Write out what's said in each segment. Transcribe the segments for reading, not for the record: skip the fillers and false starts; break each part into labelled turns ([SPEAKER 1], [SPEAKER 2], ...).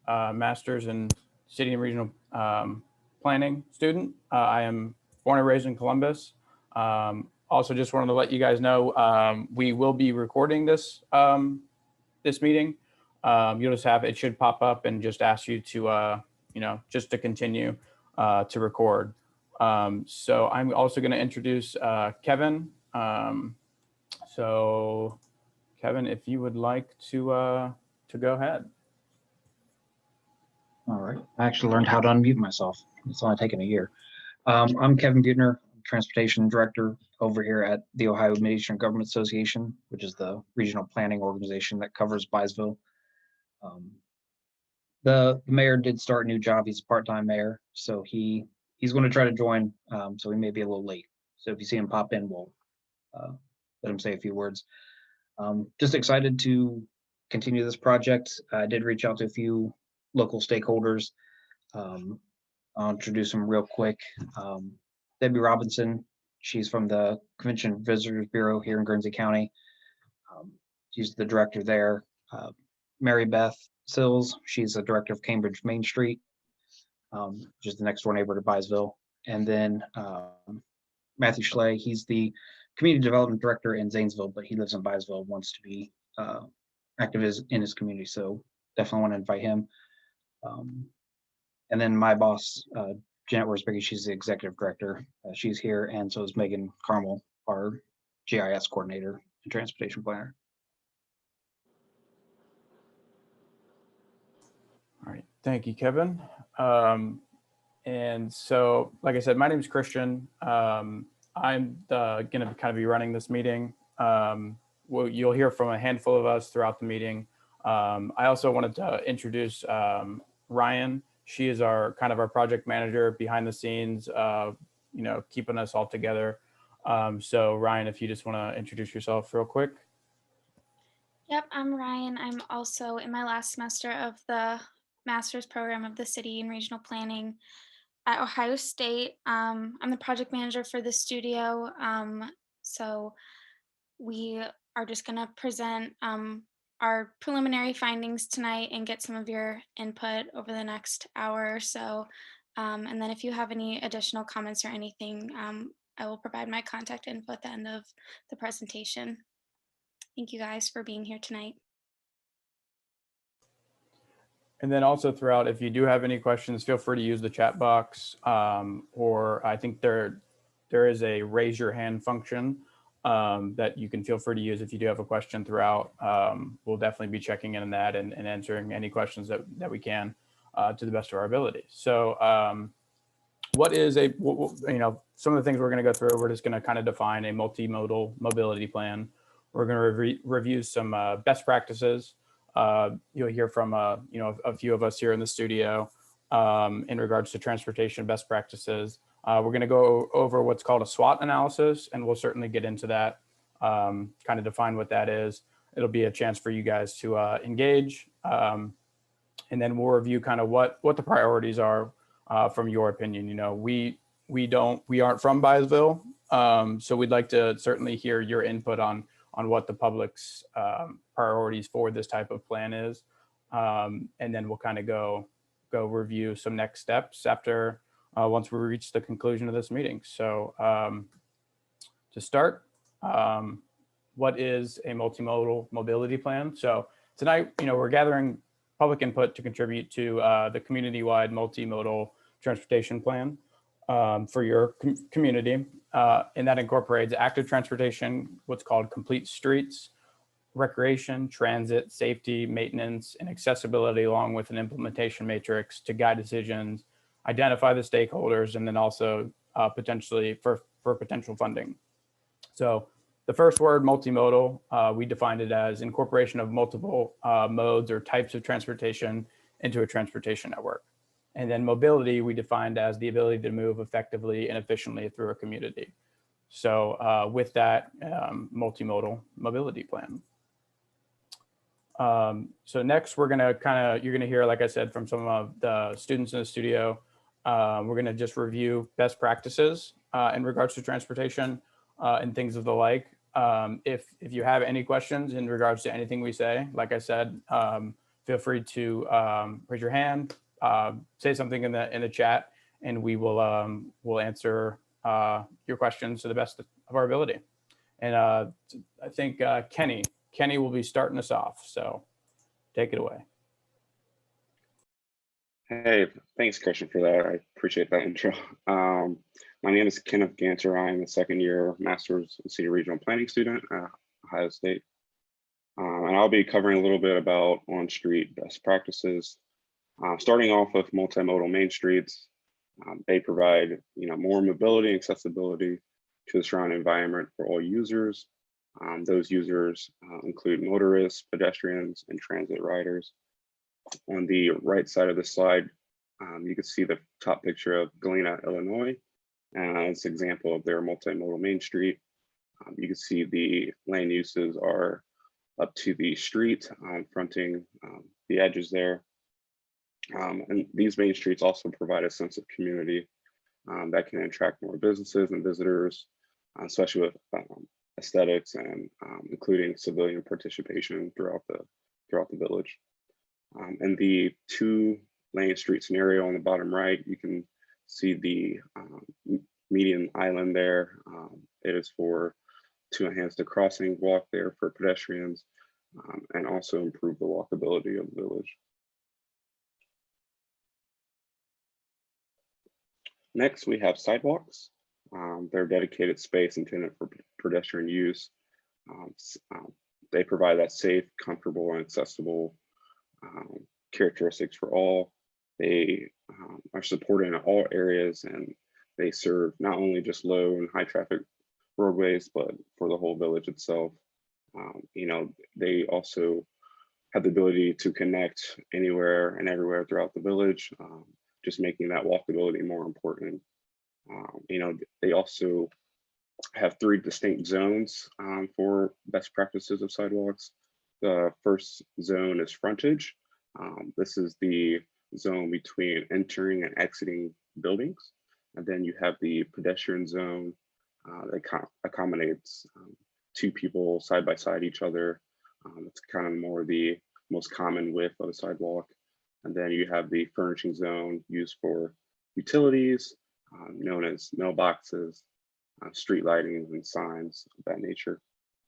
[SPEAKER 1] master's in city and regional planning student. I am born and raised in Columbus. Also, just wanted to let you guys know we will be recording this this meeting. You'll just have it should pop up and just ask you to just to continue to record. So I'm also going to introduce Kevin. So Kevin, if you would like to go ahead.
[SPEAKER 2] All right. I actually learned how to unmute myself. It's only taken a year. I'm Kevin Buettner, Transportation Director over here at the Ohio Mid-Eastern Government Association, which is the regional planning organization that covers Byesville. The mayor did start a new job. He's a part-time mayor, so he's going to try to join, so he may be a little late. So if you see him pop in, we'll let him say a few words. Just excited to continue this project. I did reach out to a few local stakeholders. I'll introduce them real quick. Debbie Robinson, she's from the Convention Visitors Bureau here in Guernsey County. She's the director there. Mary Beth Sills, she's the director of Cambridge Main Street, which is the next door neighbor to Byesville. And then Matthew Schley, he's the community development director in Zanesville, but he lives in Byesville, wants to be active in his community. So definitely want to invite him. And then my boss, Janet Worsbicki, she's the executive director. She's here, and so is Megan Carmel, our GIS coordinator and transportation planner.
[SPEAKER 1] All right, thank you, Kevin. And so, like I said, my name is Christian. I'm going to kind of be running this meeting. You'll hear from a handful of us throughout the meeting. I also wanted to introduce Ryan. She is our project manager behind the scenes, keeping us all together. So Ryan, if you just want to introduce yourself real quick.
[SPEAKER 3] Yep, I'm Ryan. I'm also in my last semester of the master's program of the city and regional planning at Ohio State. I'm the project manager for the studio. So we are just going to present our preliminary findings tonight and get some of your input over the next hour or so. And then if you have any additional comments or anything, I will provide my contact info at the end of the presentation. Thank you guys for being here tonight.
[SPEAKER 1] And then also throughout, if you do have any questions, feel free to use the chat box, or I think there is a raise your hand function that you can feel free to use if you do have a question throughout. We'll definitely be checking in on that and answering any questions that we can to the best of our ability. So what is some of the things we're going to go through, we're just going to kind of define a multimodal mobility plan. We're going to review some best practices. You'll hear from a few of us here in the studio in regards to transportation best practices. We're going to go over what's called a SWOT analysis, and we'll certainly get into that, kind of define what that is. It'll be a chance for you guys to engage, and then we'll review kind of what the priorities are from your opinion. We aren't from Byesville, so we'd like to certainly hear your input on what the public's priorities for this type of plan is. And then we'll kind of go review some next steps after once we reach the conclusion of this meeting. So to start, what is a multimodal mobility plan? So tonight, we're gathering public input to contribute to the community-wide multimodal transportation plan for your community. And that incorporates active transportation, what's called complete streets, recreation, transit, safety, maintenance, and accessibility, along with an implementation matrix to guide decisions, identify the stakeholders, and then also potentially for potential funding. So the first word, multimodal, we defined it as incorporation of multiple modes or types of transportation into a transportation network. And then mobility, we defined as the ability to move effectively and efficiently through a community. So with that, multimodal mobility plan. So next, we're gonna you're gonna hear, like I said, from some of the students in the studio. We're gonna just review best practices in regards to transportation and things of the like. If you have any questions in regards to anything we say, like I said, feel free to raise your hand, say something in the chat, and we will we'll answer your questions to the best of our ability. And I think Kenny will be starting us off. So take it away.
[SPEAKER 4] Hey, thanks, Christian, for that. I appreciate that intro. My name is Kenneth Ganter. I am a second-year Master's and Senior Regional Planning student at Ohio State. And I'll be covering a little bit about on-street best practices. Starting off with multimodal main streets. They provide more mobility and accessibility to the surrounding environment for all users. Those users include motorists, pedestrians, and transit riders. On the right side of the slide, you can see the top picture of Galena, Illinois, as an example of their multimodal main street. You can see the lane uses are up to the street, fronting the edges there. And these main streets also provide a sense of community that can attract more businesses and visitors, especially with aesthetics and including civilian participation throughout the village. In the 2-lane street scenario on the bottom right, you can see the median island there. It is to enhance the crossing walk there for pedestrians and also improve the walkability of the village. Next, we have sidewalks. They're dedicated space intended for pedestrian use. They provide that safe, comfortable, and accessible characteristics for all. They are supported in all areas, and they serve not only just low and high traffic roadways, but for the whole village itself. They also have the ability to connect anywhere and everywhere throughout the village, just making that walkability more important. They also have 3 distinct zones for best practices of sidewalks. The first zone is frontage. This is the zone between entering and exiting buildings. And then you have the pedestrian zone that accommodates 2 people side by side each other. It's kind of more the most common width of a sidewalk. And then you have the furnishing zone used for utilities, known as mailboxes, street lighting, and signs of that nature.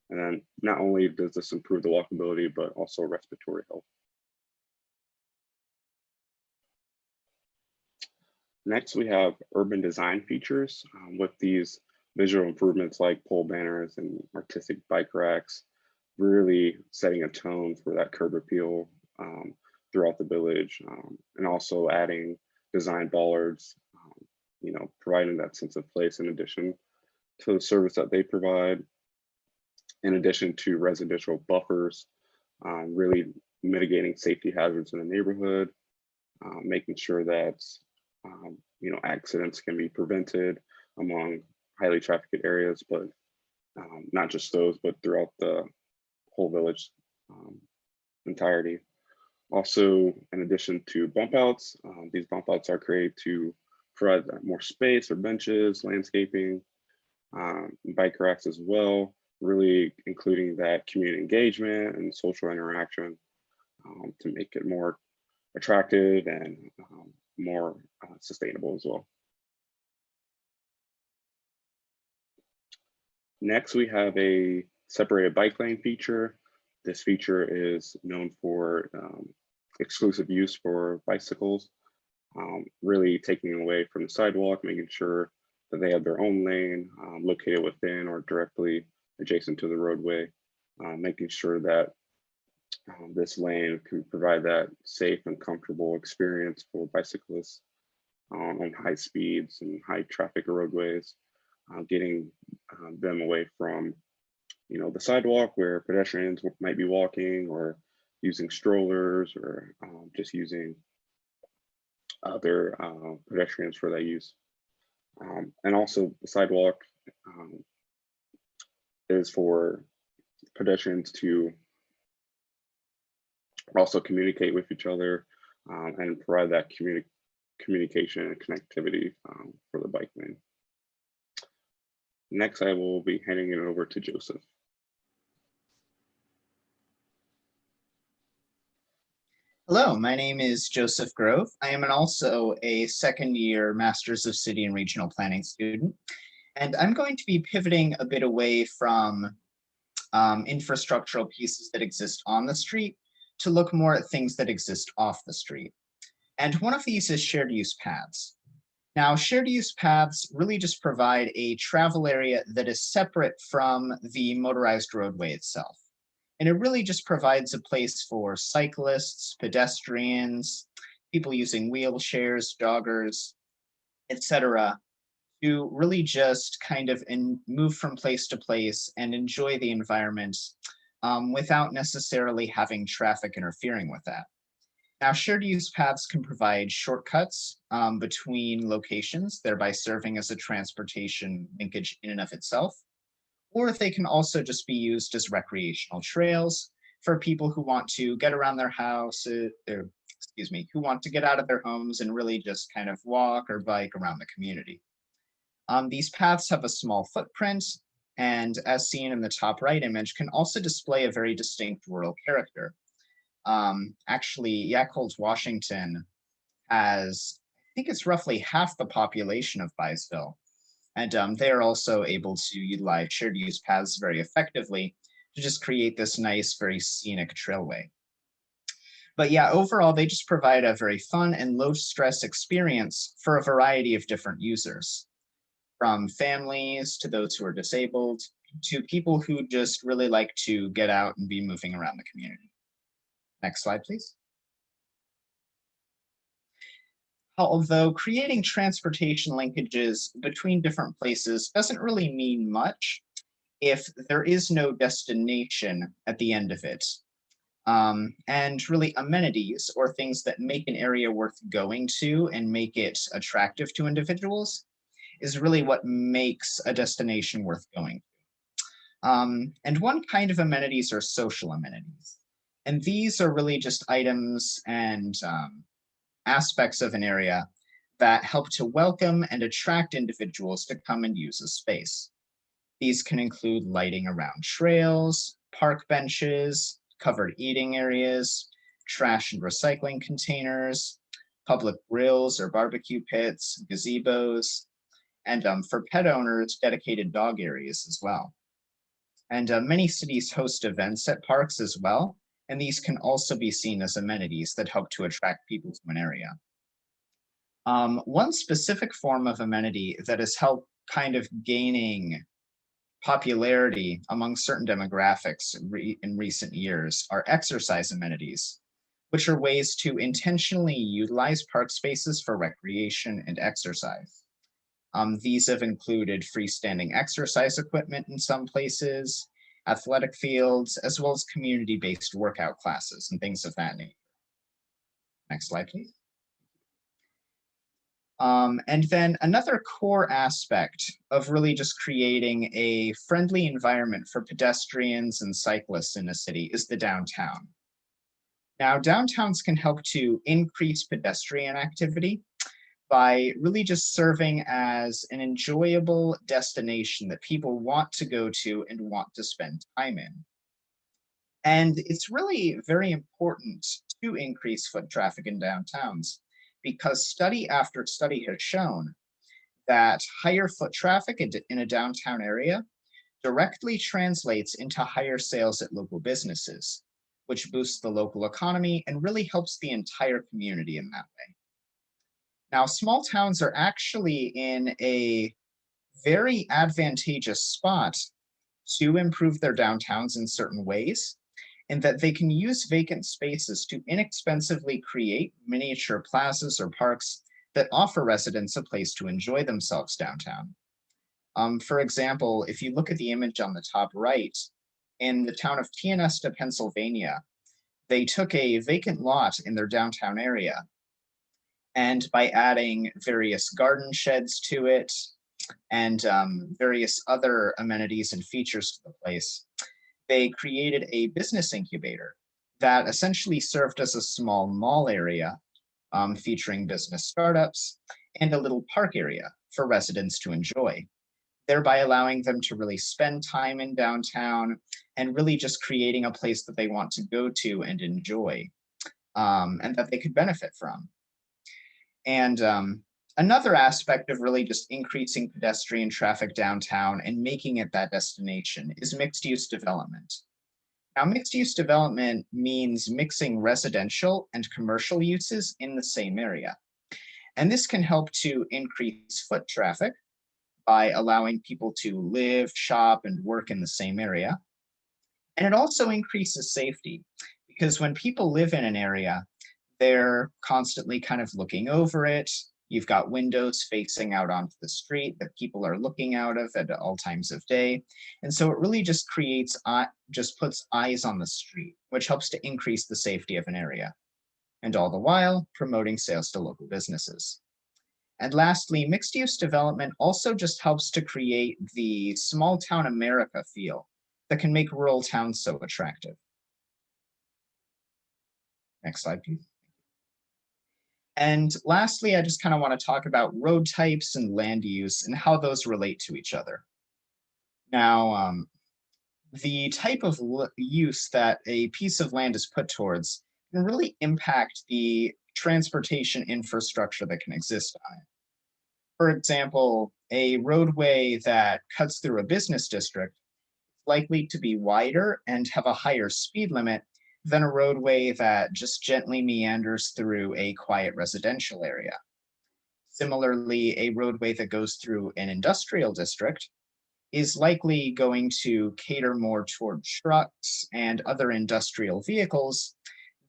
[SPEAKER 4] And then not only does this improve the walkability, but also respiratory health. Next, we have urban design features with these visual improvements like pole banners and artistic bike racks, really setting a tone for that curb appeal throughout the village, and also adding design bollards, providing that sense of place in addition to the service that they provide, in addition to residential buffers, really mitigating safety hazards in the neighborhood, making sure that accidents can be prevented among highly trafficked areas, but not just those, but throughout the whole village entirety. Also, in addition to bump outs, these bump outs are created to provide more space or benches, landscaping, bike racks as well, really including that community engagement and social interaction to make it more attractive and more sustainable as well. Next, we have a separated bike lane feature. This feature is known for exclusive use for bicycles, really taking away from the sidewalk, making sure that they have their own lane located within or directly adjacent to the roadway, making sure that this lane can provide that safe and comfortable experience for bicyclists on high speeds and high traffic roadways, getting them away from the sidewalk where pedestrians might be walking or using strollers or just using other pedestrians for that use. And also the sidewalk is for pedestrians to also communicate with each other and provide that communication and connectivity for the bike lane. Next, I will be handing it over to Joseph.
[SPEAKER 5] Hello, my name is Joseph Grove. I am also a second-year Masters of City and Regional Planning student, and I'm going to be pivoting a bit away from infrastructural pieces that exist on the street to look more at things that exist off the street. And one of these is shared use paths. Now, shared use paths really just provide a travel area that is separate from the motorized roadway itself. And it really just provides a place for cyclists, pedestrians, people using wheelchairs, joggers, etc., to really just kind of move from place to place and enjoy the environment without necessarily having traffic interfering with that. Now, shared use paths can provide shortcuts between locations, thereby serving as a transportation linkage in and of itself. Or they can also just be used as recreational trails for people who want to get around their house, who want to get out of their homes and really just kind of walk or bike around the community. These paths have a small footprint, and as seen in the top right image, can also display a very distinct rural character. Actually, Yakult, Washington has, I think it's roughly half the population of Byesville. And they are also able to utilize shared use paths very effectively to just create this nice, very scenic trailway. But yeah, overall, they just provide a very fun and low stress experience for a variety of different users, from families to those who are disabled to people who just really like to get out and be moving around the community. Next slide, please. Although creating transportation linkages between different places doesn't really mean much if there is no destination at the end of it. And really amenities or things that make an area worth going to and make it attractive to individuals is really what makes a destination worth going to. And one kind of amenities are social amenities. And these are really just items and aspects of an area that help to welcome and attract individuals to come and use a space. These can include lighting around trails, park benches, covered eating areas, trash and recycling containers, public grills or barbecue pits, gazebos, and for pet owners, dedicated dog areas as well. And many cities host events at parks as well, and these can also be seen as amenities that help to attract people to an area. One specific form of amenity that has helped kind of gaining popularity among certain demographics in recent years are exercise amenities, which are ways to intentionally utilize park spaces for recreation and exercise. These have included freestanding exercise equipment in some places, athletic fields, as well as community-based workout classes and things of that nature. Next slide, please. And then another core aspect of really just creating a friendly environment for pedestrians and cyclists in a city is the downtown. Now, downtowns can help to increase pedestrian activity by really just serving as an enjoyable destination that people want to go to and want to spend time in. And it's really very important to increase foot traffic in downtowns because study after study has shown that higher foot traffic in a downtown area directly translates into higher sales at local businesses, which boosts the local economy and really helps the entire community in that way. Now, small towns are actually in a very advantageous spot to improve their downtowns in certain ways, in that they can use vacant spaces to inexpensively create miniature plazas or parks that offer residents a place to enjoy themselves downtown. For example, if you look at the image on the top right, in the town of Tionesta, Pennsylvania, they took a vacant lot in their downtown area, and by adding various garden sheds to it and various other amenities and features to the place, they created a business incubator that essentially served as a small mall area featuring business startups and a little park area for residents to enjoy, thereby allowing them to really spend time in downtown and really just creating a place that they want to go to and enjoy. and that they could benefit from. And another aspect of really just increasing pedestrian traffic downtown and making it that destination is mixed-use development. Now, mixed-use development means mixing residential and commercial uses in the same area. And this can help to increase foot traffic by allowing people to live, shop, and work in the same area. And it also increases safety because when people live in an area, they're constantly kind of looking over it. You've got windows facing out onto the street that people are looking out of at all times of day. And so it really just creates, just puts eyes on the street, which helps to increase the safety of an area. And all the while promoting sales to local businesses. And lastly, mixed use development also just helps to create the small town America feel that can make rural towns so attractive. Next slide, please. And lastly, I just kind of want to talk about road types and land use and how those relate to each other. Now, the type of use that a piece of land is put towards can really impact the transportation infrastructure that can exist on it. For example, a roadway that cuts through a business district is likely to be wider and have a higher speed limit than a roadway that just gently meanders through a quiet residential area. Similarly, a roadway that goes through an industrial district is likely going to cater more toward trucks and other industrial vehicles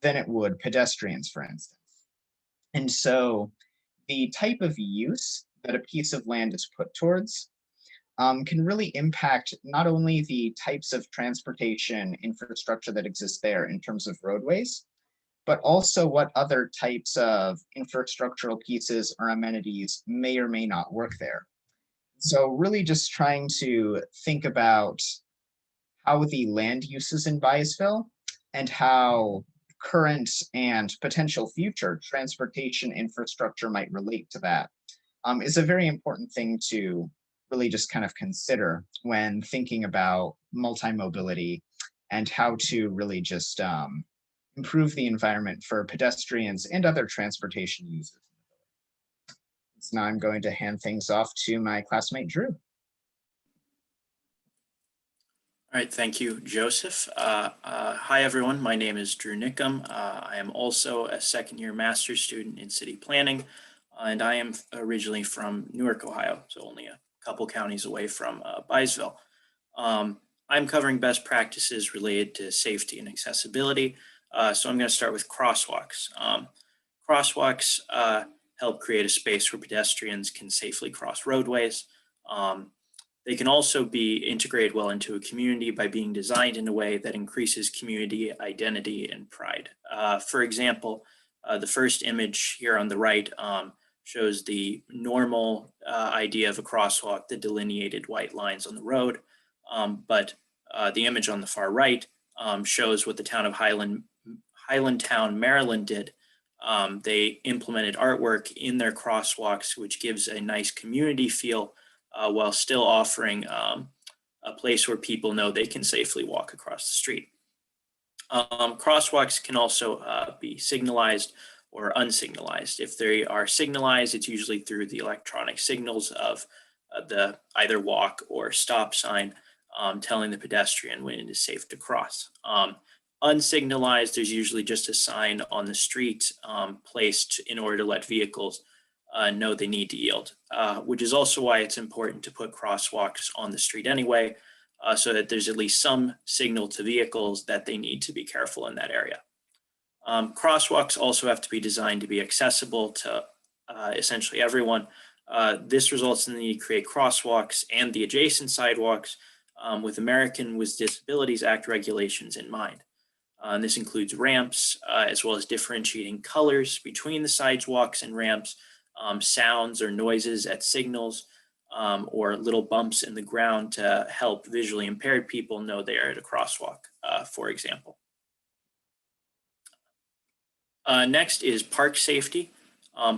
[SPEAKER 5] than it would pedestrians, for instance. And so the type of use that a piece of land is put towards can really impact not only the types of transportation infrastructure that exist there in terms of roadways, but also what other types of infrastructural pieces or amenities may or may not work there. So really just trying to think about how the land uses in Byesville and how current and potential future transportation infrastructure might relate to that is a very important thing to really just kind of consider when thinking about multi-mobility and how to really just improve the environment for pedestrians and other transportation users. So now I'm going to hand things off to my classmate, Drew.
[SPEAKER 6] All right, thank you, Joseph. Hi, everyone. My name is Drew Nickham. I am also a second-year master's student in city planning, and I am originally from Newark, Ohio, so only a couple counties away from Byesville. I'm covering best practices related to safety and accessibility, so I'm going to start with crosswalks. Crosswalks help create a space where pedestrians can safely cross roadways. They can also be integrated well into a community by being designed in a way that increases community identity and pride. For example, the first image here on the right shows the normal idea of a crosswalk, the delineated white lines on the road. But the image on the far right shows what the town of Highlandtown, Maryland did. They implemented artwork in their crosswalks, which gives a nice community feel while still offering a place where people know they can safely walk across the street. Crosswalks can also be signalized or unsignalized. If they are signalized, it's usually through the electronic signals of the either walk or stop sign telling the pedestrian when it is safe to cross. Unsignalized, there's usually just a sign on the street placed in order to let vehicles know they need to yield, which is also why it's important to put crosswalks on the street anyway, so that there's at least some signal to vehicles that they need to be careful in that area. Crosswalks also have to be designed to be accessible to essentially everyone. This results in the need to create crosswalks and the adjacent sidewalks with American with Disabilities Act regulations in mind. And this includes ramps, as well as differentiating colors between the sidewalks and ramps, sounds or noises at signals, or little bumps in the ground to help visually impaired people know they are at a crosswalk, for example. Next is park safety.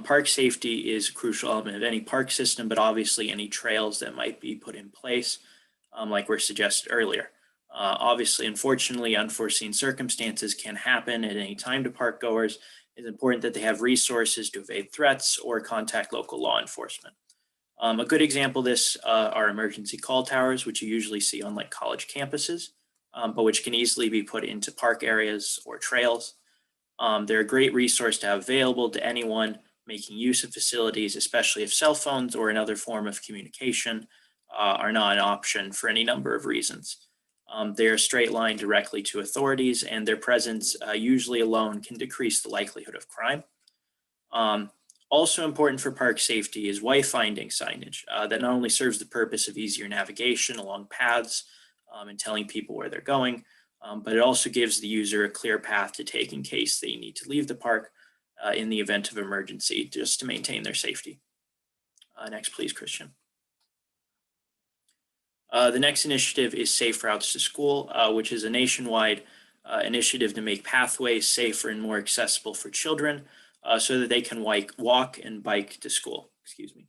[SPEAKER 6] Park safety is a crucial element of any park system, but obviously any trails that might be put in place, like were suggested earlier. Obviously, unfortunately, unforeseen circumstances can happen at any time to park goers. It's important that they have resources to evade threats or contact local law enforcement. A good example of this are emergency call towers, which you usually see on like college campuses, but which can easily be put into park areas or trails. They're a great resource to have available to anyone making use of facilities, especially if cell phones or another form of communication are not an option for any number of reasons. They're a straight line directly to authorities, and their presence usually alone can decrease the likelihood of crime. Also important for park safety is wayfinding signage that not only serves the purpose of easier navigation along paths and telling people where they're going, but it also gives the user a clear path to take in case they need to leave the park in the event of emergency, just to maintain their safety. Next, please, Christian. The next initiative is Safe Routes to School, which is a nationwide initiative to make pathways safer and more accessible for children so that they can walk and bike to school. Excuse me.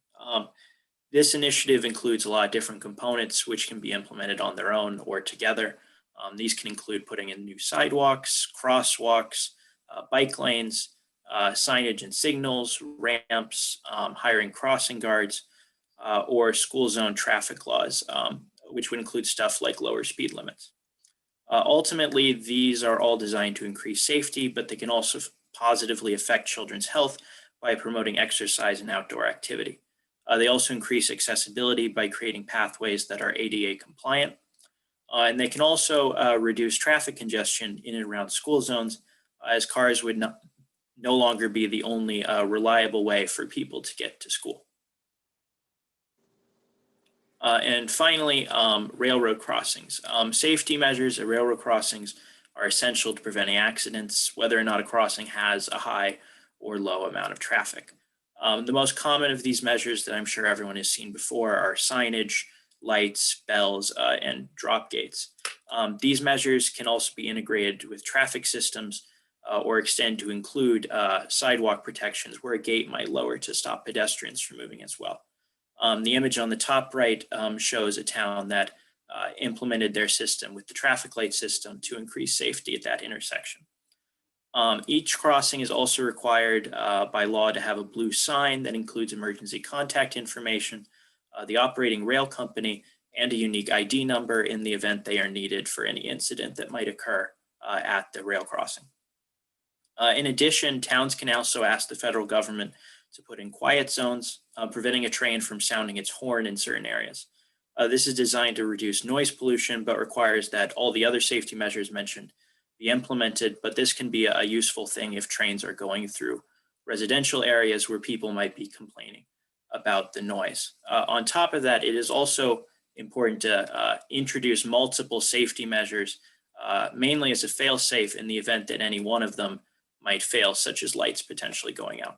[SPEAKER 6] This initiative includes a lot of different components which can be implemented on their own or together. These can include putting in new sidewalks, crosswalks, bike lanes, signage and signals, ramps, hiring crossing guards, or school zone traffic laws, which would include stuff like lower speed limits. Ultimately, these are all designed to increase safety, but they can also positively affect children's health by promoting exercise and outdoor activity. They also increase accessibility by creating pathways that are ADA compliant. And they can also reduce traffic congestion in and around school zones, as cars would no longer be the only reliable way for people to get to school. And finally, railroad crossings. Safety measures at railroad crossings are essential to preventing accidents, whether or not a crossing has a high or low amount of traffic. The most common of these measures that I'm sure everyone has seen before are signage, lights, bells, and drop gates. These measures can also be integrated with traffic systems or extend to include sidewalk protections where a gate might lower to stop pedestrians from moving as well. The image on the top right shows a town that implemented their system with the traffic light system to increase safety at that intersection. Each crossing is also required by law to have a blue sign that includes emergency contact information, the operating rail company, and a unique ID number in the event they are needed for any incident that might occur at the rail crossing. In addition, towns can also ask the federal government to put in quiet zones, preventing a train from sounding its horn in certain areas. This is designed to reduce noise pollution, but requires that all the other safety measures mentioned be implemented, but this can be a useful thing if trains are going through residential areas where people might be complaining about the noise. On top of that, it is also important to introduce multiple safety measures, mainly as a fail-safe in the event that any one of them might fail, such as lights potentially going out.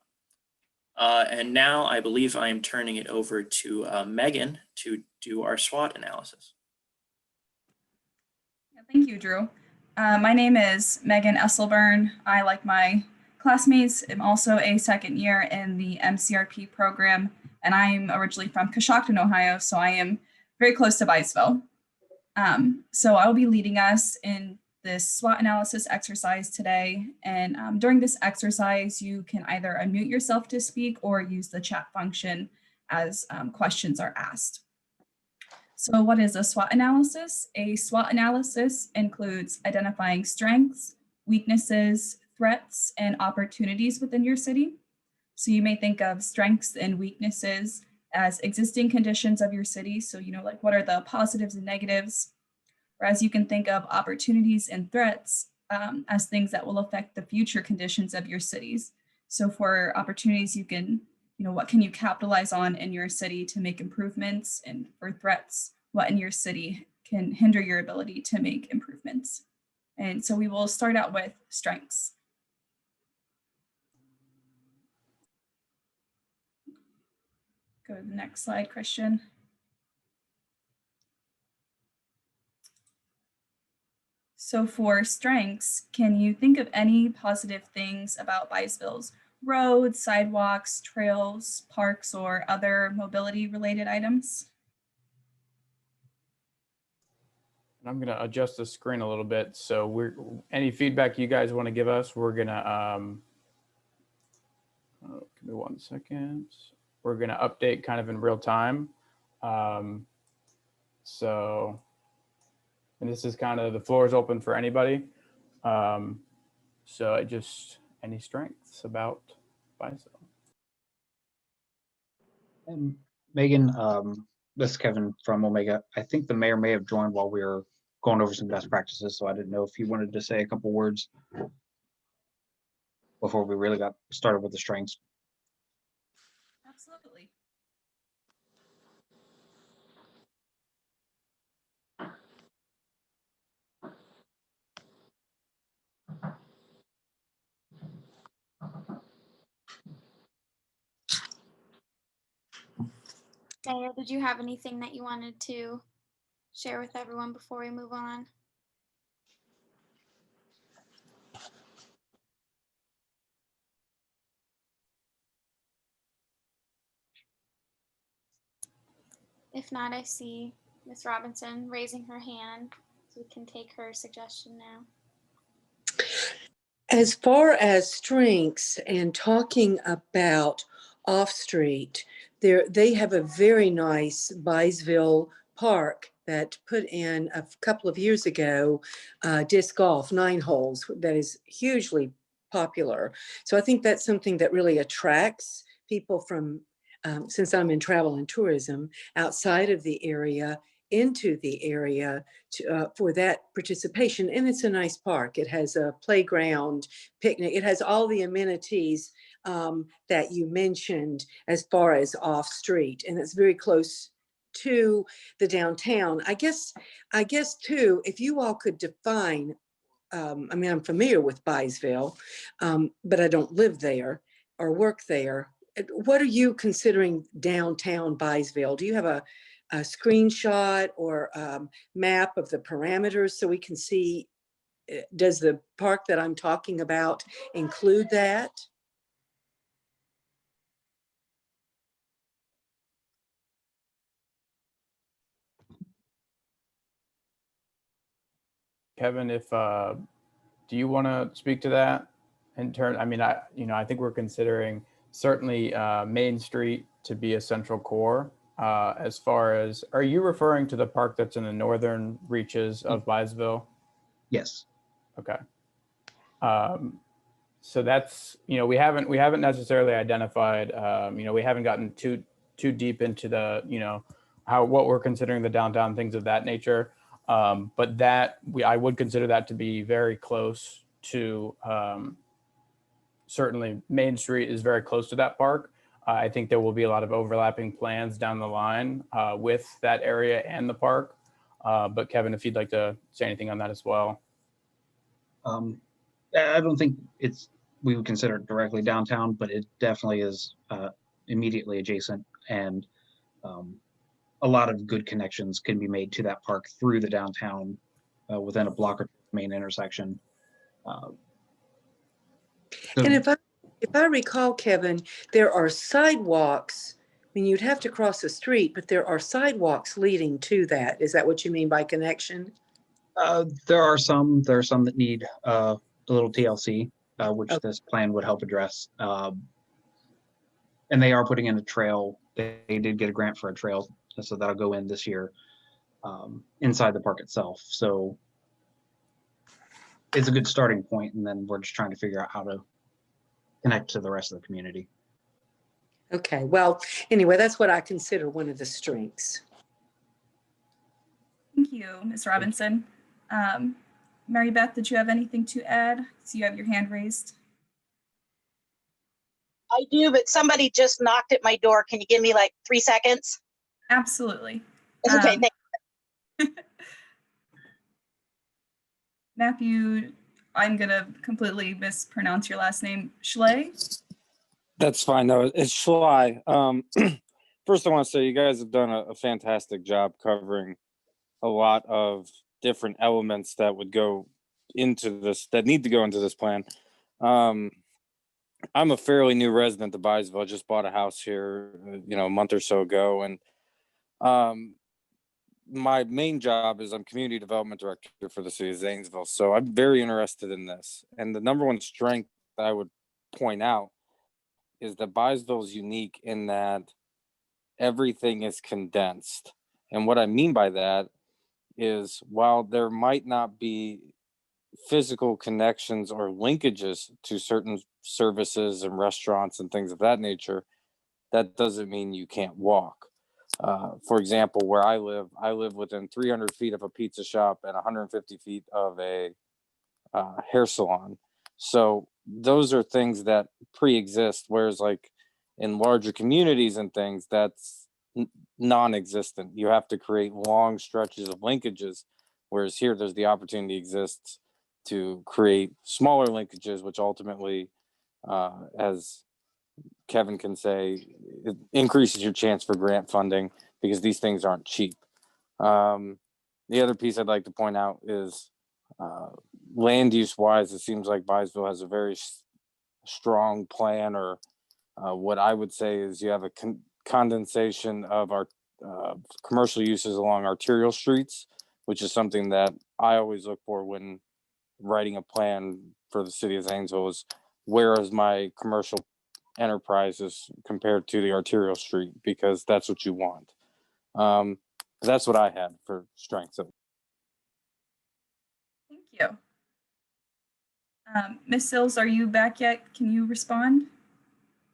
[SPEAKER 6] And now I believe I am turning it over to Megan to do our SWOT analysis.
[SPEAKER 7] Thank you, Drew. My name is Megan Esselburn. I, like my classmates, am also a second year in the MCRP program, and I'm originally from Coshocton, Ohio, so I am very close to Byesville. So I'll be leading us in this SWOT analysis exercise today. And during this exercise, you can either unmute yourself to speak or use the chat function as questions are asked. So what is a SWOT analysis? A SWOT analysis includes identifying strengths, weaknesses, threats, and opportunities within your city. So you may think of strengths and weaknesses as existing conditions of your city. So, like what are the positives and negatives? Whereas you can think of opportunities and threats as things that will affect the future conditions of your cities. So for opportunities, you can, what can you capitalize on in your city to make improvements? And for threats, what in your city can hinder your ability to make improvements? And so we will start out with strengths. Go to the next slide, Christian. So for strengths, can you think of any positive things about Byesville's roads, sidewalks, trails, parks, or other mobility related items?
[SPEAKER 1] I'm going to adjust the screen a little bit. So any feedback you guys want to give us, we're going to, give me 1 second. We're going to update kind of in real time. And this is kind of, the floor is open for anybody. So any strengths about Byesville?
[SPEAKER 2] And Megan, this is Kevin from Omega. I think the mayor may have joined while we were going over some best practices, so I didn't know if you wanted to say a couple words before we really got started with the strengths.
[SPEAKER 7] Absolutely.
[SPEAKER 3] Mayor, did you have anything that you wanted to share with everyone before we move on? If not, I see Ms. Robinson raising her hand, so we can take her suggestion now.
[SPEAKER 8] As far as strengths and talking about off-street, they have a very nice Byesville park that put in a couple of years ago, disc golf, 9 holes, that is hugely popular. So I think that's something that really attracts people from, since I'm in travel and tourism, outside of the area into the area for that participation. And it's a nice park. It has a playground, picnic. It has all the amenities that you mentioned as far as off street. And it's very close to the downtown. I guess too, if you all could define, I mean, I'm familiar with Byesville, but I don't live there or work there. What are you considering downtown Byesville? Do you have a screenshot or map of the parameters so we can see, does the park that I'm talking about include that?
[SPEAKER 1] Kevin, do you want to speak to that in turn? I mean, I think we're considering certainly Main Street to be a central core. As far as, are you referring to the park that's in the northern reaches of Byesville?
[SPEAKER 2] Yes.
[SPEAKER 1] Okay. So that's, we haven't necessarily identified, we haven't gotten too deep into the, what we're considering the downtown, things of that nature. But I would consider that to be very close to, certainly Main Street is very close to that park. I think there will be a lot of overlapping plans down the line with that area and the park. But Kevin, if you'd like to say anything on that as well.
[SPEAKER 2] I don't think we would consider it directly downtown, but it definitely is immediately adjacent, and a lot of good connections can be made to that park through the downtown within a block or main intersection.
[SPEAKER 8] And if I recall, Kevin, there are sidewalks. I mean, you'd have to cross the street, but there are sidewalks leading to that. Is that what you mean by connection?
[SPEAKER 2] There are some that need a little TLC, which this plan would help address. And they are putting in a trail. They did get a grant for a trail, so that'll go in this year inside the park itself. So it's a good starting point, and then we're just trying to figure out how to connect to the rest of the community.
[SPEAKER 8] Okay, well, anyway, that's what I consider one of the strengths.
[SPEAKER 7] Thank you, Ms. Robinson. Mary Beth, did you have anything to add? So you have your hand raised.
[SPEAKER 9] I do, but somebody just knocked at my door. Can you give me like 3 seconds?
[SPEAKER 7] Absolutely.
[SPEAKER 9] Okay, thank
[SPEAKER 7] Matthew, I'm gonna completely mispronounce your last name. Schley?
[SPEAKER 10] That's fine. No, it's Schley. First, I want to say you guys have done a fantastic job covering a lot of different elements that would go into this, that need to go into this plan. I'm a fairly new resident of Byesville. I just bought a house here, a month or so ago, and my main job is I'm community development director for the city of Zanesville. So I'm very interested in this. And the number one strength I would point out is that Byesville is unique in that everything is condensed. And what I mean by that is while there might not be physical connections or linkages to certain services and restaurants and things of that nature, that doesn't mean you can't walk. For example, where I live within 300 feet of a pizza shop and 150 feet of a hair salon. So those are things that pre-exist, whereas like in larger communities and things, that's non-existent. You have to create long stretches of linkages, whereas here there's the opportunity exists to create smaller linkages, which ultimately, as Kevin can say, it increases your chance for grant funding because these things aren't cheap. The other piece I'd like to point out is land use wise, it seems like Byesville has a very strong plan, or what I would say is you have a condensation of our commercial uses along arterial streets, which is something that I always look for when writing a plan for the city of Zanesville is where is my commercial enterprises compared to the arterial street, because that's what you want. That's what I had for strengths.
[SPEAKER 7] Thank you. Ms. Sills, are you back yet? Can you respond?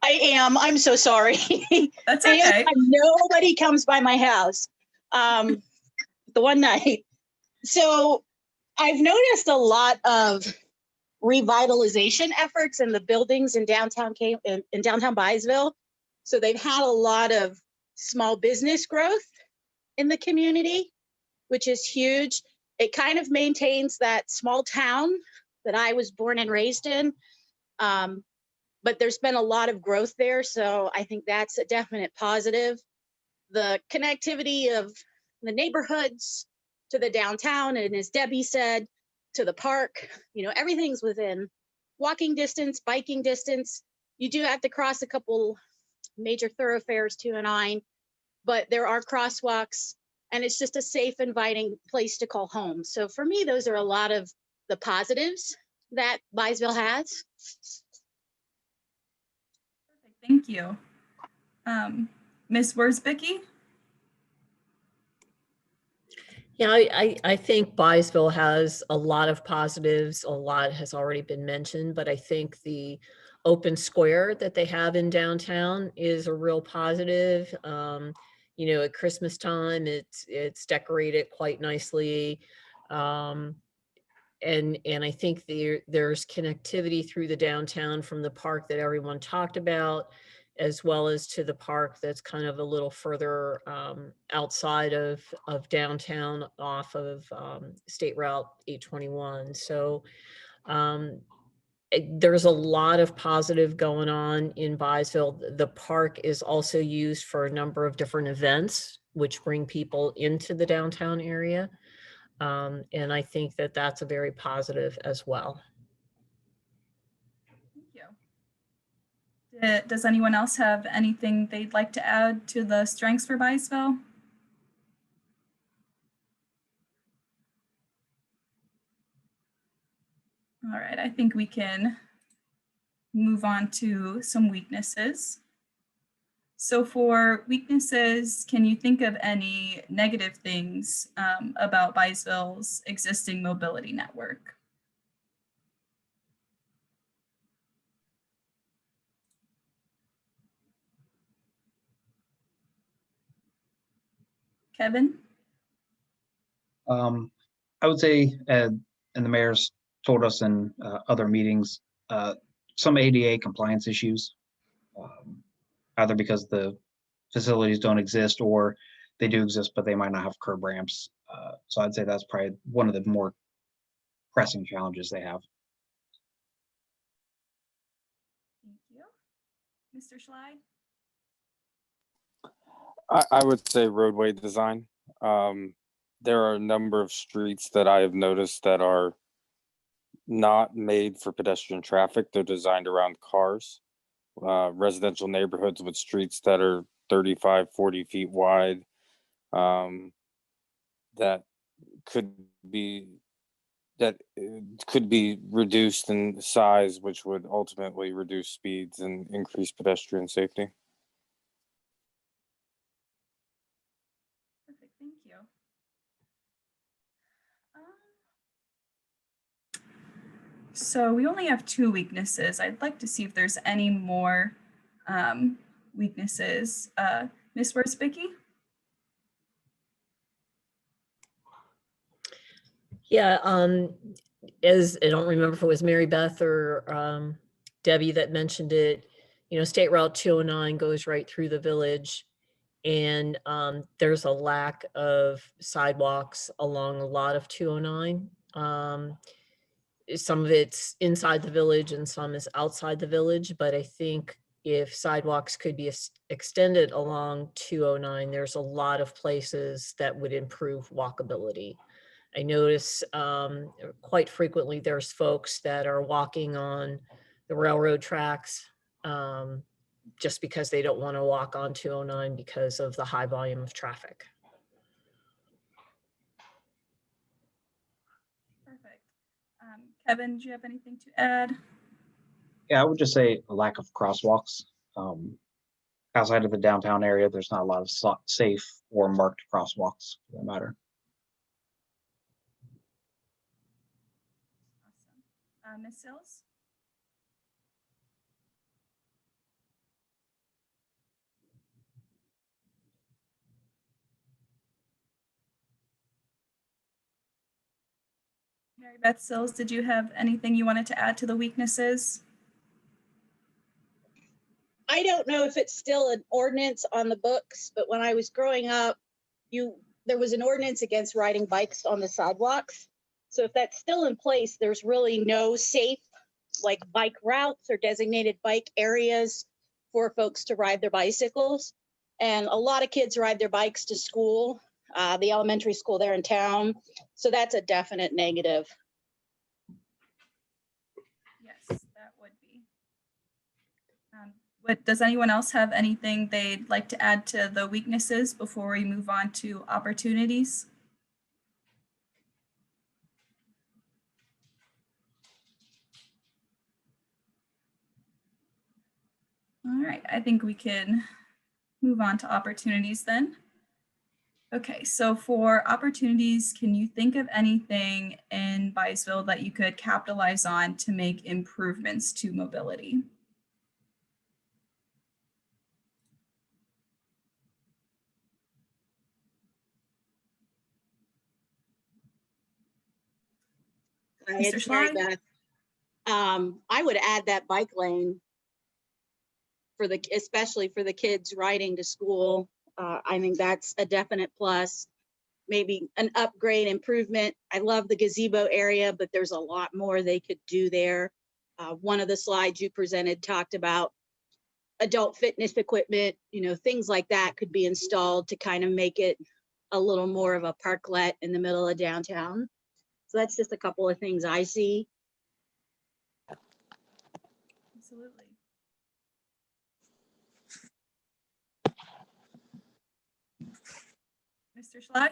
[SPEAKER 9] I am. I'm so sorry.
[SPEAKER 7] That's
[SPEAKER 9] And
[SPEAKER 7] okay.
[SPEAKER 9] nobody comes by my house the one night. So I've noticed a lot of revitalization efforts in the buildings in downtown Byesville. So they've had a lot of small business growth in the community, which is huge. It kind of maintains that small town that I was born and raised in. But there's been a lot of growth there. So I think that's a definite positive. The connectivity of the neighborhoods to the downtown, and as Debbie said, to the park, everything's within walking distance, biking distance. You do have to cross a couple major thoroughfares 2 and 9, but there are crosswalks, and it's just a safe, inviting place to call home. So for me, those are a lot of the positives that Byesville has.
[SPEAKER 7] Thank you. Ms. Worsbicky?
[SPEAKER 11] Yeah, I think Byesville has a lot of positives. A lot has already been mentioned, but I think the open square that they have in downtown is a real positive. At Christmas time, it's decorated quite nicely. And I think there's connectivity through the downtown from the park that everyone talked about, as well as to the park that's kind of a little further outside of downtown off of State Route 821. So there's a lot of positive going on in Byesville. The park is also used for a number of different events, which bring people into the downtown area. And I think that that's a very positive as well.
[SPEAKER 7] Thank you. Does anyone else have anything they'd like to add to the strengths for Byesville? All right, I think we can move on to some weaknesses. So for weaknesses, can you think of any negative things about Byesville's existing mobility network? Kevin?
[SPEAKER 2] I would say, and the mayor's told us in other meetings, some ADA compliance issues, either because the facilities don't exist or they do exist, but they might not have curb ramps. So I'd say that's probably one of the more pressing challenges they have.
[SPEAKER 7] Thank you. Mr. Schley?
[SPEAKER 10] I would say roadway design. There are a number of streets that I have noticed that are not made for pedestrian traffic. They're designed around cars. Residential neighborhoods with streets that are 35, 40 feet wide. that could be reduced in size, which would ultimately reduce speeds and increase pedestrian safety.
[SPEAKER 7] Perfect, thank you. So we only have 2 weaknesses. I'd like to see if there's any more weaknesses. Ms. Worsbicky?
[SPEAKER 11] Yeah, as I don't remember if it was Mary Beth or Debbie that mentioned it, you know, State Route 209 goes right through the village, and there's a lack of sidewalks along a lot of 209. Some of it's inside the village and some is outside the village, but I think if sidewalks could be extended along 209, there's a lot of places that would improve walkability. I notice quite frequently there's folks that are walking on the railroad tracks just because they don't want to walk on 209 because of the high volume of traffic.
[SPEAKER 7] Perfect. Kevin, do you have anything to add?
[SPEAKER 2] Yeah, I would just say a lack of crosswalks. Outside of the downtown area, there's not a lot of safe or marked crosswalks for that matter.
[SPEAKER 7] Awesome. Ms. Sills? Mary Beth Sills, did you have anything you wanted to add to the weaknesses?
[SPEAKER 9] I don't know if it's still an ordinance on the books, but when I was growing up, there was an ordinance against riding bikes on the sidewalks. So if that's still in place, there's really no safe like bike routes or designated bike areas for folks to ride their bicycles. And a lot of kids ride their bikes to school, the elementary school there in town. So that's a definite negative.
[SPEAKER 7] Yes, that would be. Does anyone else have anything they'd like to add to the weaknesses before we move on to opportunities? All right, I think we can move on to opportunities then. Okay, so for opportunities, can you think of anything in Byesville that you could capitalize on to make improvements to mobility? Mr.
[SPEAKER 9] It's Mary
[SPEAKER 7] Schley?
[SPEAKER 9] Beth. I would add that bike lane especially for the kids riding to school. I think that's a definite plus. Maybe an upgrade improvement. I love the gazebo area, but there's a lot more they could do there. One of the slides you presented talked about adult fitness equipment, things like that could be installed to kind of make it a little more of a parklet in the middle of downtown. So that's just a couple of things I see.
[SPEAKER 7] Absolutely. Mr. Schley?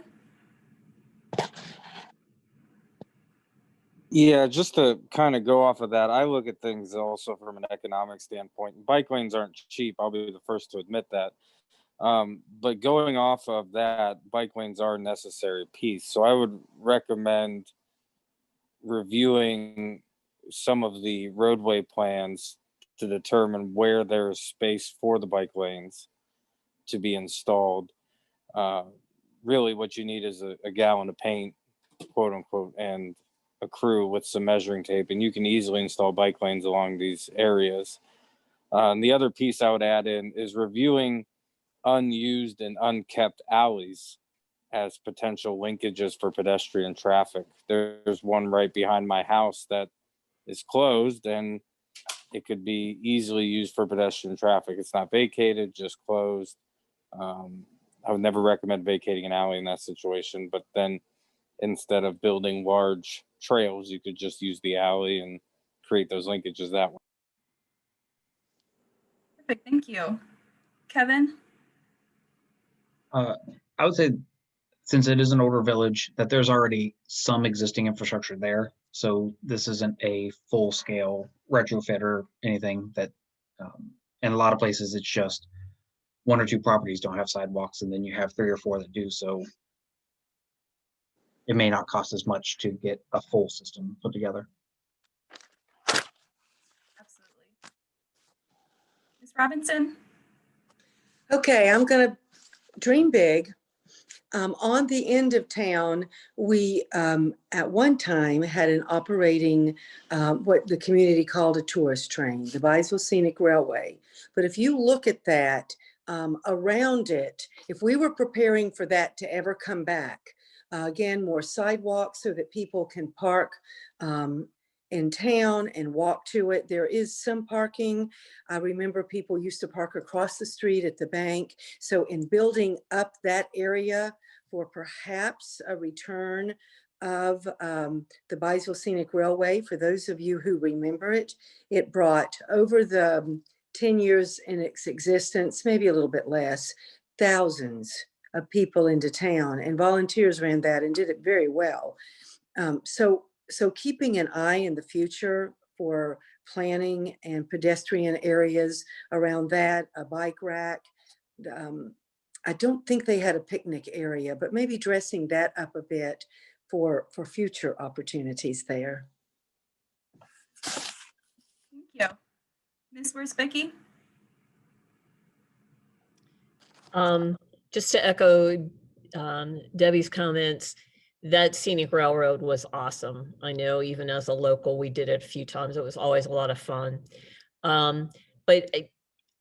[SPEAKER 10] Yeah, just to kind of go off of that, I look at things also from an economic standpoint. Bike lanes aren't cheap. I'll be the first to admit that. But going off of that, bike lanes are a necessary piece. So I would recommend reviewing some of the roadway plans to determine where there's space for the bike lanes to be installed. Really what you need is a gallon of paint, quote unquote, and a crew with some measuring tape, and you can easily install bike lanes along these areas. And the other piece I would add in is reviewing unused and unkept alleys as potential linkages for pedestrian traffic. There's one right behind my house that is closed, and it could be easily used for pedestrian traffic. It's not vacated, just closed. I would never recommend vacating an alley in that situation, but then instead of building large trails, you could just use the alley and create those linkages that way.
[SPEAKER 7] Perfect, thank you. Kevin?
[SPEAKER 2] I would say since it is an older village, that there's already some existing infrastructure there. So this isn't a full scale retrofit or anything that, in a lot of places, it's just one or two properties don't have sidewalks, and then you have 3 or 4 that do. So it may not cost as much to get a full system put together.
[SPEAKER 7] Absolutely. Ms. Robinson?
[SPEAKER 8] Okay, I'm going to dream big. On the end of town, we at one time had an operating, what the community called a tourist train, the Byesville Scenic Railway. But if you look at that, around it, if we were preparing for that to ever come back, again, more sidewalks so that people can park in town and walk to it. There is some parking. I remember people used to park across the street at the bank. So in building up that area for perhaps a return of the Byesville Scenic Railway, for those of you who remember it, it brought over the 10 years in its existence, maybe a little bit less, thousands of people into town, and volunteers ran that and did it very well. So keeping an eye in the future for planning and pedestrian areas around that, a bike rack. I don't think they had a picnic area, but maybe dressing that up a bit for future opportunities there.
[SPEAKER 7] Thank you. Ms. Worsbicky?
[SPEAKER 11] Just to echo Debbie's comments, that scenic railroad was awesome. I know even as a local, we did it a few times. It was always a lot of fun. But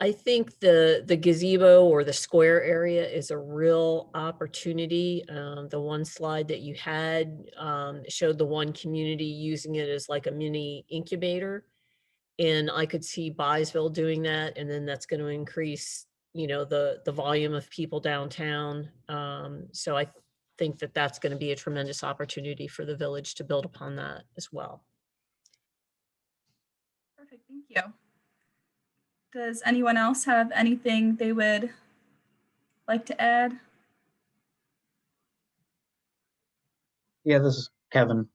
[SPEAKER 11] I think the gazebo or the square area is a real opportunity. The one slide that you had showed the one community using it as like a mini incubator. And I could see Byesville doing that. And then that's going to increase, you know, the volume of people downtown. So I think that that's going to be a tremendous opportunity for the village to build upon that as well.
[SPEAKER 7] Perfect, thank you. Does anyone else have anything they would like to add?
[SPEAKER 2] Yeah, this is Kevin.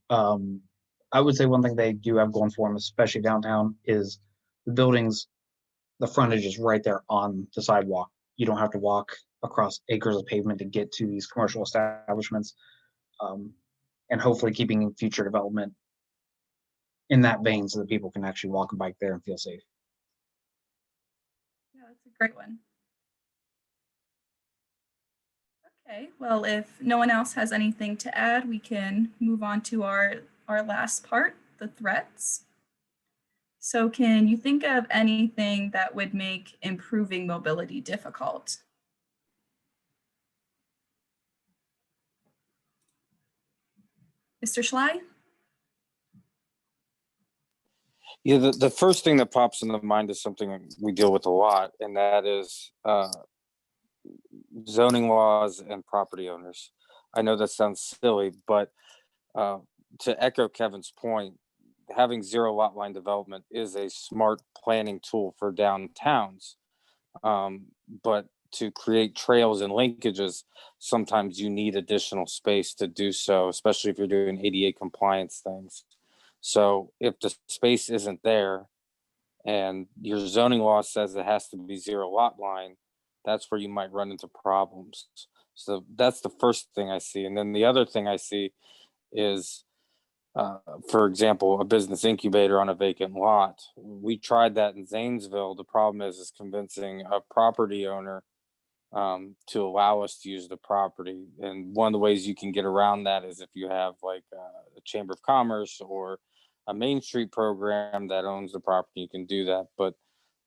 [SPEAKER 2] I would say one thing they do have going for them, especially downtown, is the buildings, the frontage is right there on the sidewalk. You don't have to walk across acres of pavement to get to these commercial establishments. And hopefully keeping future development in that vein so that people can actually walk and bike there and feel safe.
[SPEAKER 7] Yeah, that's a great one. Okay, well, if no one else has anything to add, we can move on to our last part, the threats. So can you think of anything that would make improving mobility difficult? Mr. Schley?
[SPEAKER 10] Yeah, the first thing that pops into mind is something we deal with a lot, and that is zoning laws and property owners. I know that sounds silly, but to echo Kevin's point, having zero lot line development is a smart planning tool for downtowns. But to create trails and linkages, sometimes you need additional space to do so, especially if you're doing ADA compliance things. So if the space isn't there and your zoning law says it has to be zero lot line, that's where you might run into problems. So that's the first thing I see. And then the other thing I see is, for example, a business incubator on a vacant lot. We tried that in Zanesville. The problem is convincing a property owner to allow us to use the property. And one of the ways you can get around that is if you have like a Chamber of Commerce or a Main Street program that owns the property, you can do that. But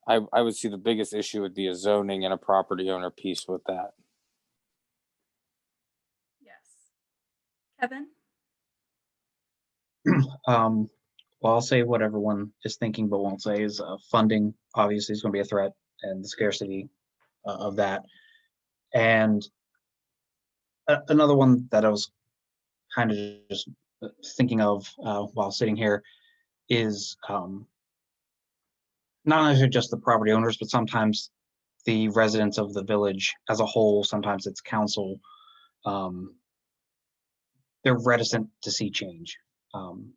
[SPEAKER 10] I would see the biggest issue would be a zoning and a property owner piece with that.
[SPEAKER 7] Yes. Kevin?
[SPEAKER 2] Well, I'll say what everyone is thinking but won't say is funding obviously is going to be a threat, and the scarcity of that. And another one that I was kind of just thinking of while sitting here is not necessarily just the property owners, but sometimes the residents of the village as a whole. Sometimes it's council they're reticent to see change. And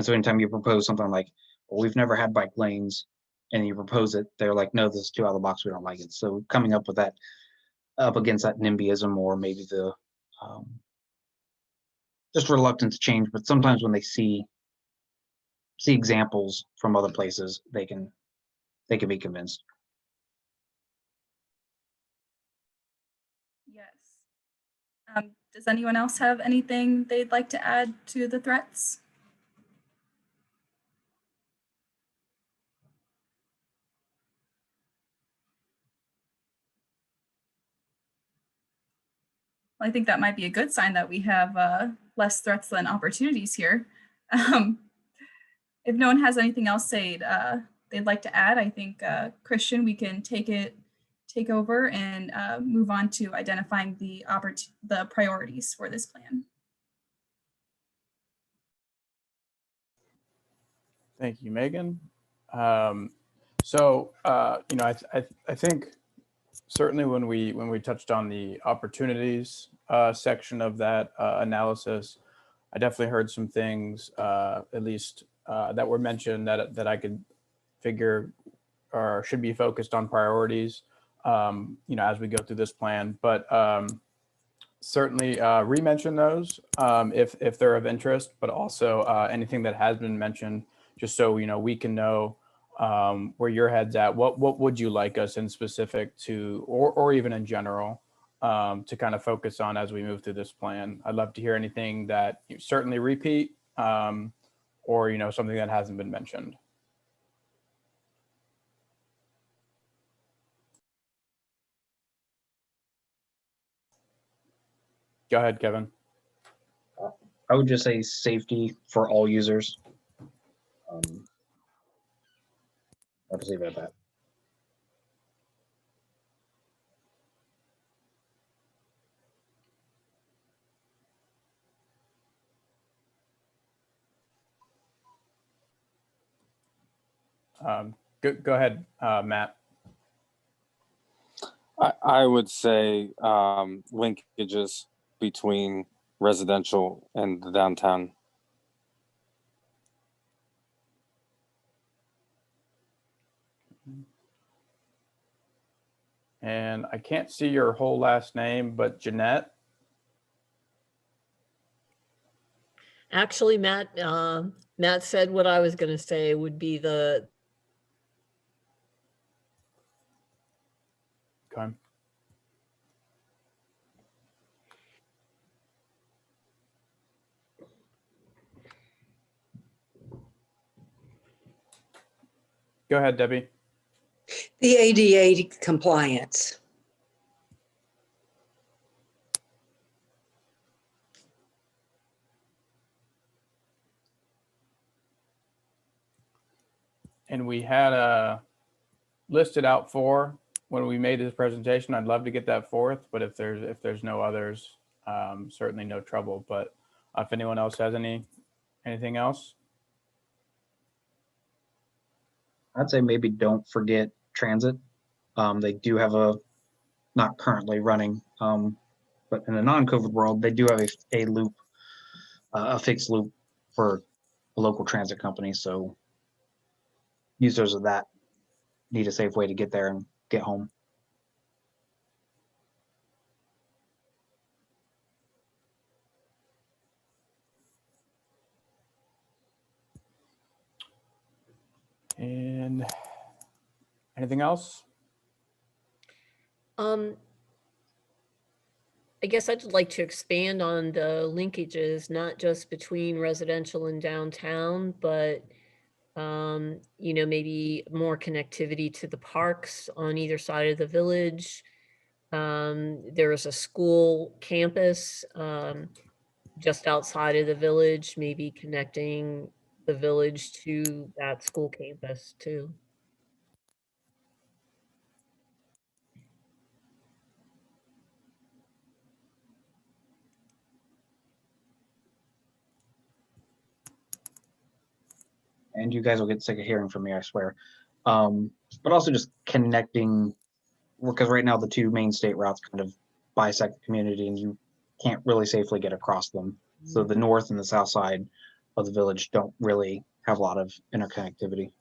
[SPEAKER 2] so anytime you propose something like, well, we've never had bike lanes, and you propose it, they're like, no, this is too out of the box, we don't like it. So coming up with that, up against that NIMBYism, or maybe the just reluctant to change, but sometimes when they see examples from other places, they can be convinced.
[SPEAKER 7] Yes. Does anyone else have anything they'd like to add to the threats? Well, I think that might be a good sign that we have less threats than opportunities here. If no one has anything else they'd like to add, I think, Christian, we can take over and move on to identifying the priorities for this plan.
[SPEAKER 1] Thank you, Megan. So, you know, I think certainly when we touched on the opportunities section of that analysis, I definitely heard some things, at least that were mentioned that I could figure or should be focused on priorities, you know, as we go through this plan. But certainly re-mention those if they're of interest, but also anything that has been mentioned, just so, you know, we can know where your head's at. What would you like us in specific to, or even in general, to kind of focus on as we move through this plan? I'd love to hear anything that you certainly repeat, or, you know, something that hasn't been mentioned. Go ahead, Kevin.
[SPEAKER 2] I would just say safety for all users. I'll just leave it at that.
[SPEAKER 1] Go ahead, Matt.
[SPEAKER 10] I would say linkages between residential and the downtown.
[SPEAKER 1] And I can't see your whole last name, but Jeanette.
[SPEAKER 11] Actually, Matt said what I was going to say would be the.
[SPEAKER 1] Okay. Go ahead, Debbie.
[SPEAKER 8] The ADA compliance.
[SPEAKER 1] And we had listed out 4 when we made this presentation. I'd love to get that 4th, but if there's no others, certainly no trouble. But if anyone else has anything else.
[SPEAKER 2] I'd say maybe don't forget transit. They do have a, not currently running, but in a non-COVID world, they do have a loop, a fixed loop for a local transit company. So users of that need a safe way to get there and get home.
[SPEAKER 1] And anything else?
[SPEAKER 11] I guess I'd like to expand on the linkages, not just between residential and downtown, but you know, maybe more connectivity to the parks on either side of the village. There is a school campus just outside of the village, maybe connecting the village to that school campus too.
[SPEAKER 2] And you guys will get sick of hearing from me, I swear. But also just connecting, because right now the 2 main state routes kind of bisect the community and you can't really safely get across them. So the north and the south side of the village don't really have a lot of interconnectivity.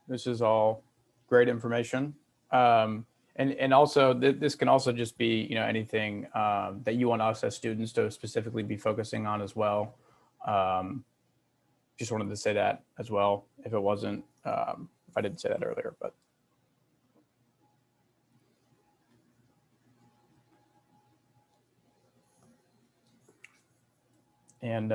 [SPEAKER 1] This is all great information. And also this can also just be, you know, anything that you want us as students to specifically be focusing on as well. Just wanted to say that as well, if it wasn't, if I didn't say that earlier, but. And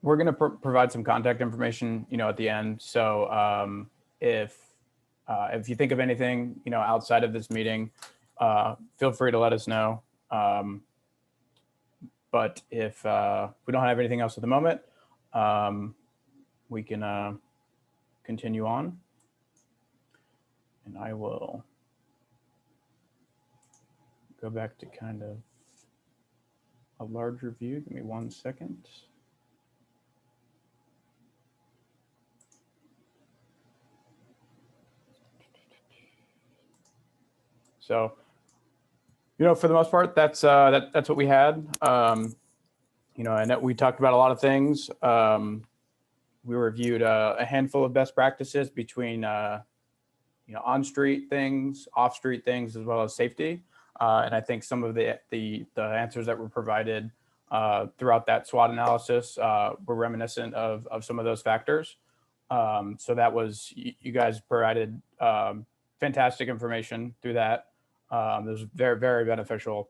[SPEAKER 1] we're going to provide some contact information, you know, at the end. So if you think of anything, you know, outside of this meeting, feel free to let us know. But if we don't have anything else at the moment, we can continue on. And I will go back to kind of a larger view. Give me 1 second. So, you know, for the most part, that's what we had. You know, and we talked about a lot of things. We reviewed a handful of best practices between, you know, on-street things, off-street things, as well as safety. And I think some of the answers that were provided throughout that SWOT analysis were reminiscent of some of those factors. So that was, you guys provided fantastic information through that. It was very, very beneficial.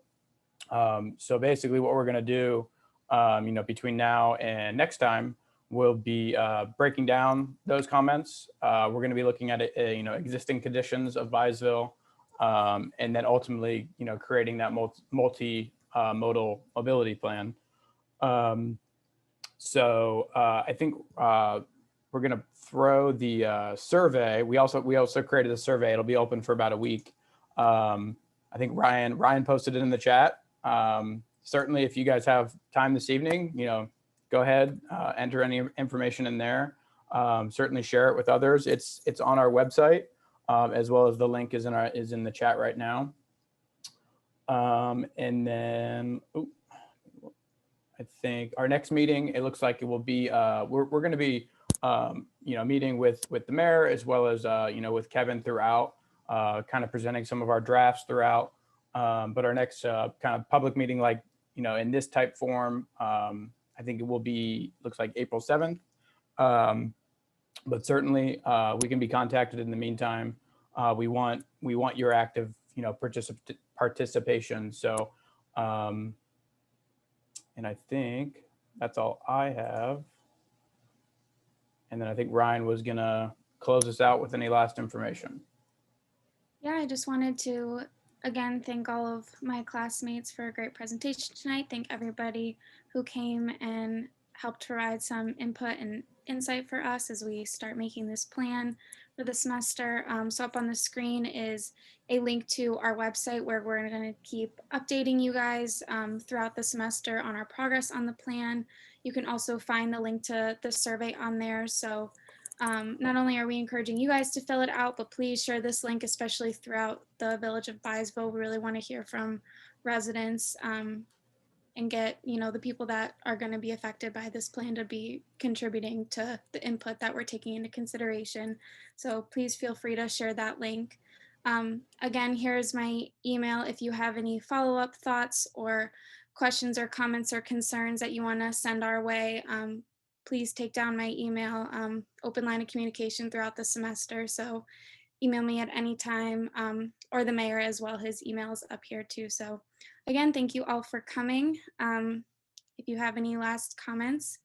[SPEAKER 1] So basically what we're going to do, you know, between now and next time, we'll be breaking down those comments. We're going to be looking at you know, existing conditions of Byesville, and then ultimately, you know, creating that multi-modal mobility plan. So I think we're going to throw the survey. We also created a survey. It'll be open for about a week. I think Ryan posted it in the chat. Certainly, if you guys have time this evening, you know, go ahead, enter any information in there. Certainly share it with others. It's on our website, as well as the link is in the chat right now. And then I think our next meeting, it looks like it will be, we're going to be, you know, meeting with the mayor, as well as, you know, with Kevin throughout, kind of presenting some of our drafts throughout. But our next kind of public meeting, like, you know, in this type form, I think it will be, looks like April 7th. But certainly we can be contacted in the meantime. We want your active, you know, participation. So, and I think that's all I have. And then I think Ryan was gonna close us out with any last information.
[SPEAKER 3] Yeah, I just wanted to, again, thank all of my classmates for a great presentation tonight. Thank everybody who came and helped provide some input and insight for us as we start making this plan for the semester. So up on the screen is a link to our website where we're going to keep updating you guys throughout the semester on our progress on the plan. You can also find the link to the survey on there. So not only are we encouraging you guys to fill it out, but please share this link, especially throughout the village of Byesville. We really want to hear from residents and get, you know, the people that are going to be affected by this plan to be contributing to the input that we're taking into consideration. So please feel free to share that link. Again, here's my email. If you have any follow-up thoughts or questions or comments or concerns that you want to send our way, please take down my email, open line of communication throughout the semester. So email me at any time, or the mayor as well. His email is up here too. So again, thank you all for coming. If you have any last comments,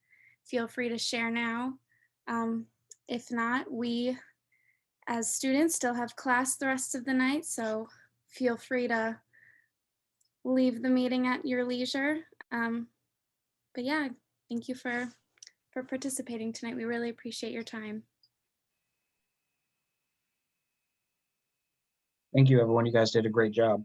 [SPEAKER 3] feel free to share now. If not, we as students still have class the rest of the night, so feel free to leave the meeting at your leisure. But yeah, thank you for participating tonight. We really appreciate your time.
[SPEAKER 2] Thank you, everyone. You guys did a great job.